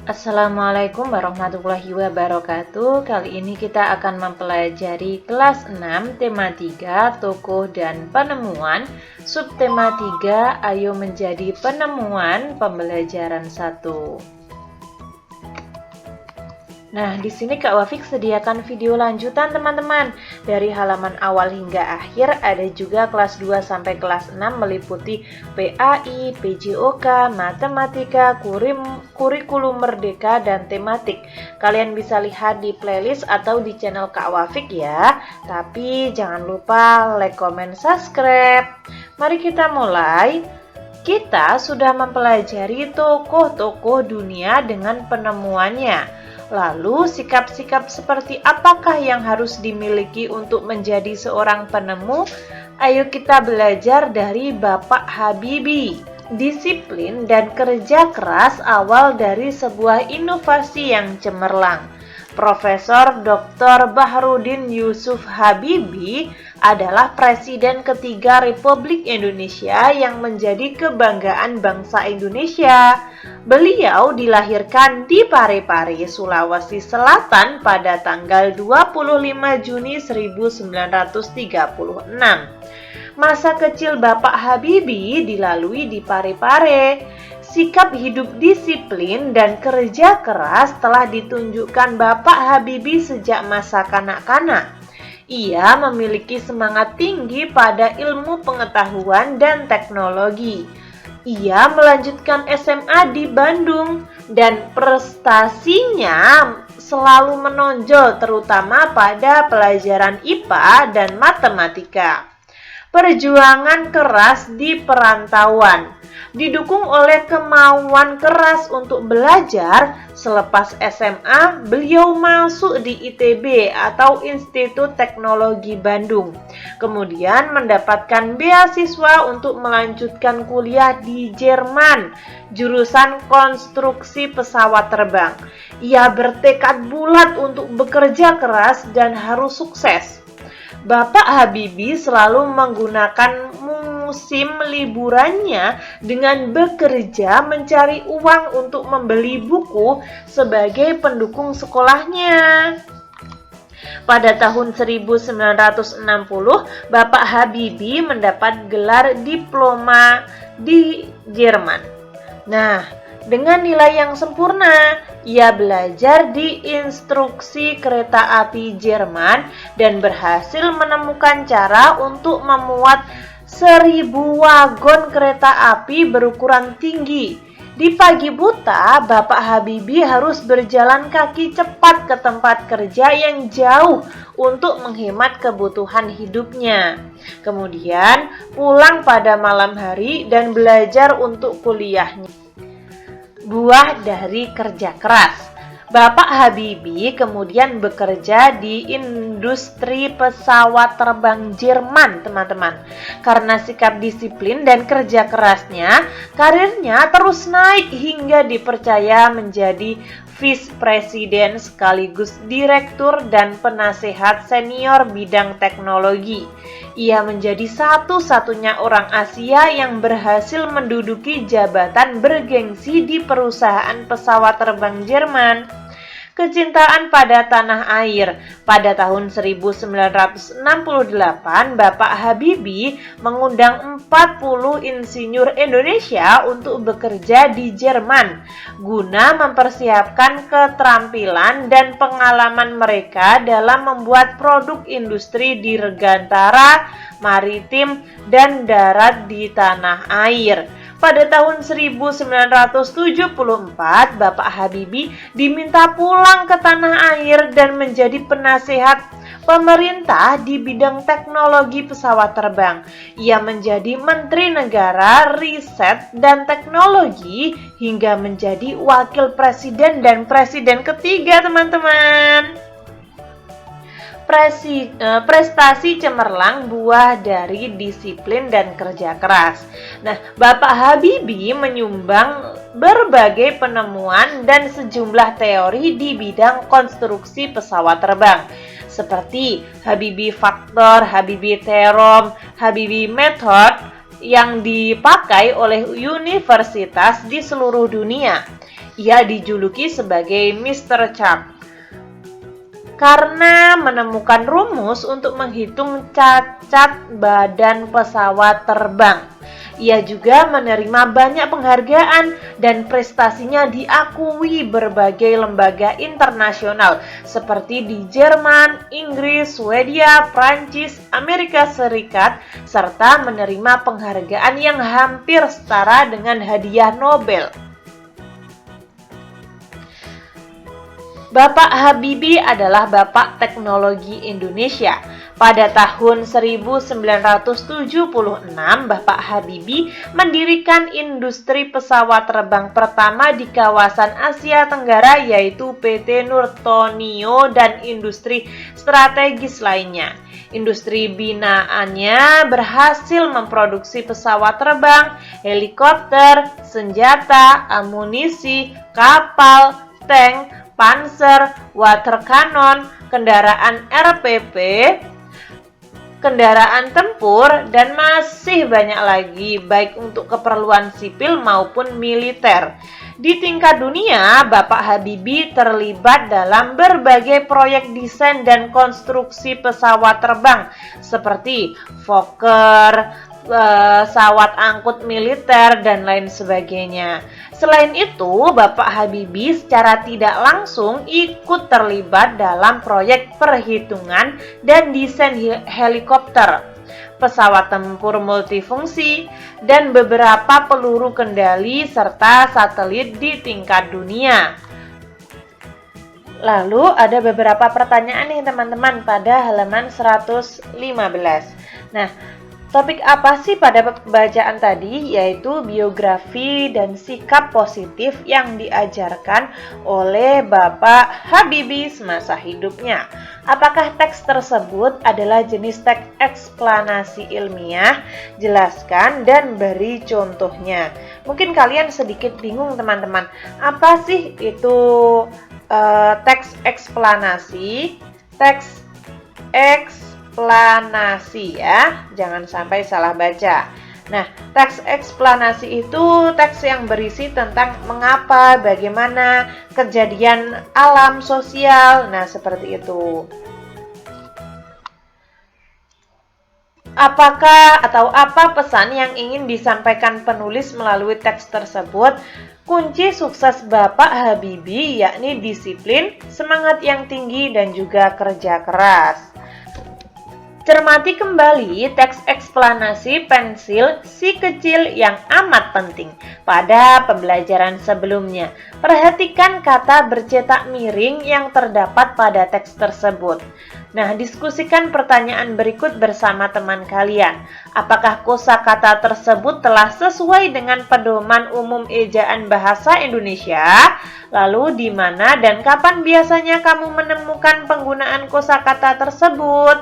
Assalamualaikum warahmatullahi wabarakatuh. Kali ini kita akan mempelajari kelas 6 tema 3 tokoh dan penemuan. Subtema 3 ayo menjadi penemuan pembelajaran 1. Nah, di sini Kak Wafik sediakan video lanjutan teman-teman. Dari halaman awal hingga akhir, ada juga kelas 2 sampai kelas 6 meliputi PAI, PJOK, matematika, kurikulum merdeka, dan tematik. Kalian bisa lihat di playlist atau di channel Kak Wafik ya. Tapi jangan lupa like, comment, subscribe. Mari kita mulai. Kita sudah mempelajari tokoh-tokoh dunia dengan penemuannya. Lalu, sikap-sikap seperti apakah yang harus dimiliki untuk menjadi seorang penemu? Ayo kita belajar dari Bapak Habibie. Disiplin dan kerja keras awal dari sebuah inovasi yang cemerlang. Profesor Dr. Baharudin Yusuf Habibie adalah Presiden ketiga Republik Indonesia yang menjadi kebanggaan bangsa Indonesia. Beliau dilahirkan di Parepare, Sulawesi Selatan pada tanggal 25 Juni 1936. Masa kecil Bapak Habibie dilalui di Parepare. Sikap hidup disiplin dan kerja keras telah ditunjukkan Bapak Habibie sejak masa kanak-kanak. Ia memiliki semangat tinggi pada ilmu pengetahuan dan teknologi. Ia melanjutkan SMA di Bandung dan prestasinya selalu menonjol terutama pada pelajaran IPA dan matematika. Perjuangan keras di perantauan didukung oleh kemauan keras untuk belajar. Selepas SMA, beliau masuk di ITB atau Institut Teknologi Bandung. Kemudian mendapatkan beasiswa untuk melanjutkan kuliah di Jerman, jurusan konstruksi pesawat terbang. Ia bertekad bulat untuk bekerja keras dan harus sukses. Bapak Habibie selalu menggunakan musim liburannya dengan bekerja mencari uang untuk membeli buku sebagai pendukung sekolahnya. Pada tahun 1960, Bapak Habibie mendapat gelar diploma di Jerman. Nah, dengan nilai yang sempurna, ia belajar di instruksi kereta api Jerman dan berhasil menemukan cara untuk memuat 1000 wagon kereta api berukuran tinggi. Di pagi buta, Bapak Habibie harus berjalan kaki cepat ke tempat kerja yang jauh untuk menghemat kebutuhan hidupnya. Kemudian pulang pada malam hari dan belajar untuk kuliahnya. Buah dari kerja keras. Bapak Habibie kemudian bekerja di industri pesawat terbang Jerman, teman-teman. Karena sikap disiplin dan kerja kerasnya, karirnya terus naik hingga dipercaya menjadi Vice Presiden sekaligus Direktur dan Penasehat Senior bidang teknologi. Ia menjadi satu-satunya orang Asia yang berhasil menduduki jabatan bergengsi di perusahaan pesawat terbang Jerman. Kecintaan pada tanah air. Pada tahun 1968, Bapak Habibie mengundang 40 insinyur Indonesia untuk bekerja di Jerman guna mempersiapkan keterampilan dan pengalaman mereka dalam membuat produk industri dirgantara, maritim, dan darat di tanah air. Pada tahun 1974, Bapak Habibie diminta pulang ke tanah air dan menjadi penasehat pemerintah di bidang teknologi pesawat terbang. Ia menjadi Menteri Negara Riset dan Teknologi hingga menjadi Wakil Presiden dan Presiden ketiga, teman-teman. Prestasi cemerlang buah dari disiplin dan kerja keras. Nah, Bapak Habibie menyumbang berbagai penemuan dan sejumlah teori di bidang konstruksi pesawat terbang, seperti Habibie Factor, Habibie Theorem, Habibie Method yang dipakai oleh universitas di seluruh dunia. Ia dijuluki sebagai Mr. Chart karena menemukan rumus untuk menghitung cacat badan pesawat terbang. Ia juga menerima banyak penghargaan dan prestasinya diakui berbagai lembaga internasional seperti di Jerman, Inggris, Swedia, Prancis, Amerika Serikat, serta menerima penghargaan yang hampir setara dengan hadiah Nobel. Bapak Habibie adalah Bapak Teknologi Indonesia. Pada tahun 1976, Bapak Habibie mendirikan industri pesawat terbang pertama di kawasan Asia Tenggara, yaitu PT Nurtonio dan industri strategis lainnya. Industri binaannya berhasil memproduksi pesawat terbang, helikopter, senjata, amunisi, kapal, tank, panser, water cannon, kendaraan RPP, kendaraan tempur, dan masih banyak lagi, baik untuk keperluan sipil maupun militer. Di tingkat dunia, Bapak Habibie terlibat dalam berbagai proyek desain dan konstruksi pesawat terbang seperti Fokker, pesawat angkut militer, dan lain sebagainya. Selain itu, Bapak Habibie secara tidak langsung ikut terlibat dalam proyek perhitungan dan desain helikopter, pesawat tempur multifungsi, dan beberapa peluru kendali serta satelit di tingkat dunia. Lalu ada beberapa pertanyaan nih teman-teman pada halaman 115. Nah, topik apa sih pada pembacaan tadi? Yaitu biografi dan sikap positif yang diajarkan oleh Bapak Habibie semasa hidupnya. Apakah teks tersebut adalah jenis teks eksplanasi ilmiah? Jelaskan dan beri contohnya. Mungkin kalian sedikit bingung teman-teman, apa sih itu teks eksplanasi? Teks eksplanasi ya, jangan sampai salah baca. Nah, teks eksplanasi itu teks yang berisi tentang mengapa, bagaimana, kejadian alam, sosial, nah seperti itu. Apakah atau apa pesan yang ingin disampaikan penulis melalui teks tersebut? Kunci sukses Bapak Habibie yakni disiplin, semangat yang tinggi, dan juga kerja keras. Cermati kembali teks eksplanasi pensil si kecil yang amat penting pada pembelajaran sebelumnya. Perhatikan kata bercetak miring yang terdapat pada teks tersebut. Nah, diskusikan pertanyaan berikut bersama teman kalian. Apakah kosakata tersebut telah sesuai dengan pedoman umum ejaan bahasa Indonesia? Lalu di mana dan kapan biasanya kamu menemukan penggunaan kosakata tersebut?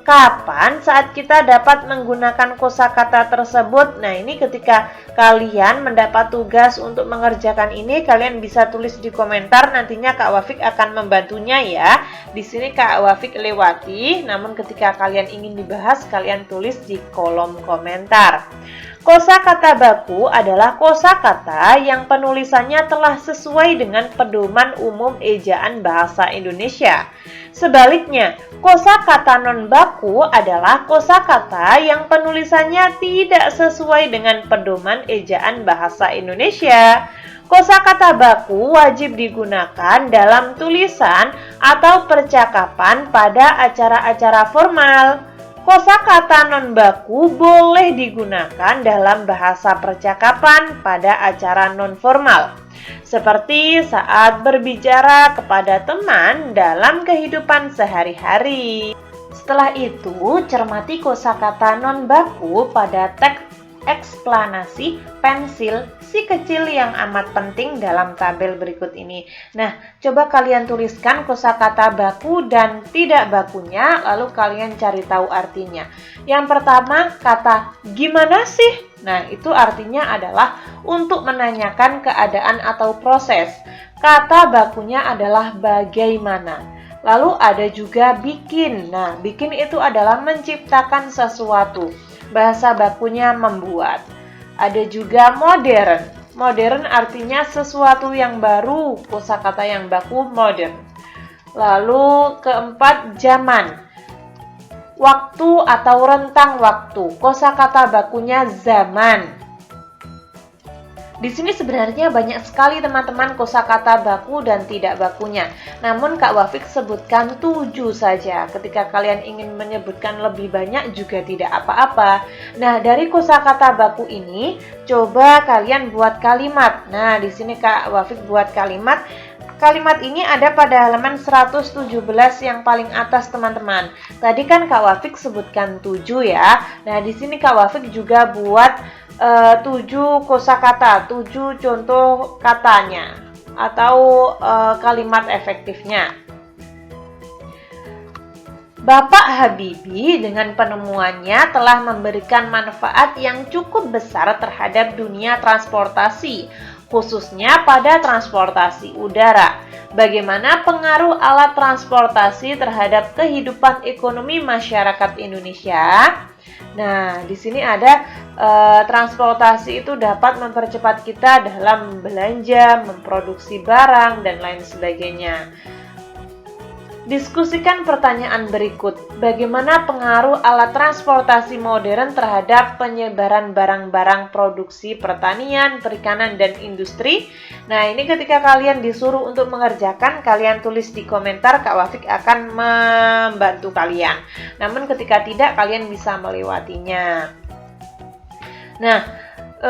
Kapan saat kita dapat menggunakan kosakata tersebut? Nah, ini ketika kalian mendapat tugas untuk mengerjakan ini, kalian bisa tulis di komentar. Nantinya Kak Wafik akan membantunya ya. Di sini Kak Wafik lewati, namun ketika kalian ingin dibahas, kalian tulis di kolom komentar. Kosakata baku adalah kosakata yang penulisannya telah sesuai dengan pedoman umum ejaan bahasa Indonesia. Sebaliknya, kosakata non baku adalah kosakata yang penulisannya tidak sesuai dengan pedoman ejaan bahasa Indonesia. Kosakata baku wajib digunakan dalam tulisan atau percakapan pada acara-acara formal. Kosakata non baku boleh digunakan dalam bahasa percakapan pada acara non formal, seperti saat berbicara kepada teman dalam kehidupan sehari-hari. Setelah itu, cermati kosakata non baku pada teks eksplanasi pensil si kecil yang amat penting dalam tabel berikut ini. Nah, coba kalian tuliskan kosakata baku dan tidak bakunya, lalu kalian cari tahu artinya. Yang pertama, kata gimana sih? Nah, itu artinya adalah untuk menanyakan keadaan atau proses. Kata bakunya adalah bagaimana. Lalu ada juga bikin. Nah, bikin itu adalah menciptakan sesuatu. Bahasa bakunya membuat. Ada juga modern. Modern artinya sesuatu yang baru, kosakata yang baku modern. Lalu keempat, zaman. Waktu atau rentang waktu, kosakata bakunya zaman. Di sini sebenarnya banyak sekali teman-teman kosakata baku dan tidak bakunya. Namun Kak Wafik sebutkan 7 saja. Ketika kalian ingin menyebutkan lebih banyak juga tidak apa-apa. Nah, dari kosakata baku ini coba kalian buat kalimat. Nah, di sini Kak Wafik buat kalimat. Kalimat ini ada pada halaman 117 yang paling atas teman-teman. Tadi kan Kak Wafik sebutkan 7 ya. Nah, di sini Kak Wafik juga buat 7 kosakata, 7 contoh katanya atau kalimat efektifnya. Bapak Habibie dengan penemuannya telah memberikan manfaat yang cukup besar terhadap dunia transportasi, khususnya pada transportasi udara. Bagaimana pengaruh alat transportasi terhadap kehidupan ekonomi masyarakat Indonesia? Nah, di sini ada transportasi itu dapat mempercepat kita dalam belanja, memproduksi barang, dan lain sebagainya. Diskusikan pertanyaan berikut. Bagaimana pengaruh alat transportasi modern terhadap penyebaran barang-barang produksi pertanian, perikanan, dan industri? Nah, ini ketika kalian disuruh untuk mengerjakan, kalian tulis di komentar, Kak Wafik akan membantu kalian. Namun ketika tidak, kalian bisa melewatinya. Nah,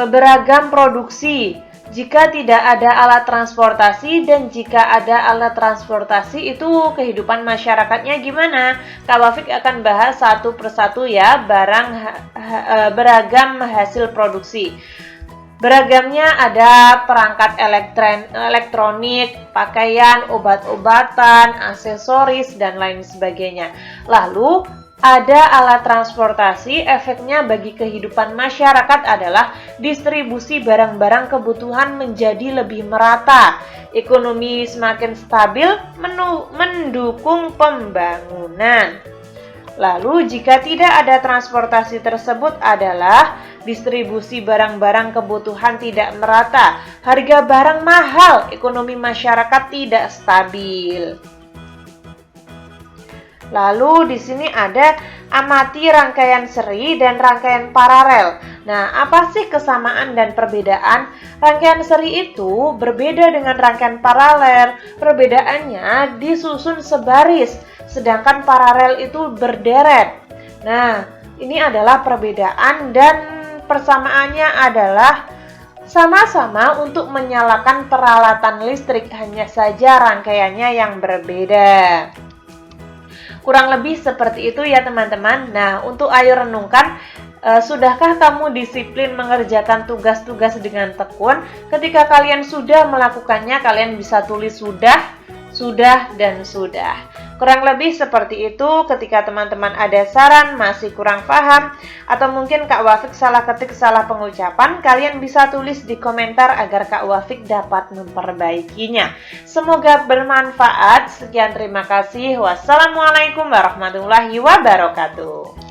beragam produksi. Jika tidak ada alat transportasi dan jika ada alat transportasi itu kehidupan masyarakatnya gimana? Kak Wafik akan bahas satu persatu ya, beragam hasil produksi. Beragamnya ada perangkat elektronik, pakaian, obat-obatan, aksesoris, dan lain sebagainya. Lalu ada alat transportasi, efeknya bagi kehidupan masyarakat adalah distribusi barang-barang kebutuhan menjadi lebih merata, ekonomi semakin stabil, mendukung pembangunan. Lalu jika tidak ada transportasi tersebut adalah distribusi barang-barang kebutuhan tidak merata, harga barang mahal, ekonomi masyarakat tidak stabil. Lalu di sini ada amati rangkaian seri dan rangkaian paralel. Nah, apa sih kesamaan dan perbedaan? Rangkaian seri itu berbeda dengan rangkaian paralel. Perbedaannya disusun sebaris, sedangkan paralel itu berderet. Nah, ini adalah perbedaan dan persamaannya adalah sama-sama untuk menyalakan peralatan listrik, hanya saja rangkaiannya yang berbeda. Kurang lebih seperti itu ya teman-teman. Nah, untuk ayo renungkan, sudahkah kamu disiplin mengerjakan tugas-tugas dengan tekun? Ketika kalian sudah melakukannya, kalian bisa tulis sudah, dan sudah. Kurang lebih seperti itu. Ketika teman-teman ada saran, masih kurang paham, atau mungkin Kak Wafik salah ketik, salah pengucapan, kalian bisa tulis di komentar agar Kak Wafik dapat memperbaikinya. Semoga bermanfaat. Sekian, terima kasih. Wassalamualaikum warahmatullahi wabarakatuh.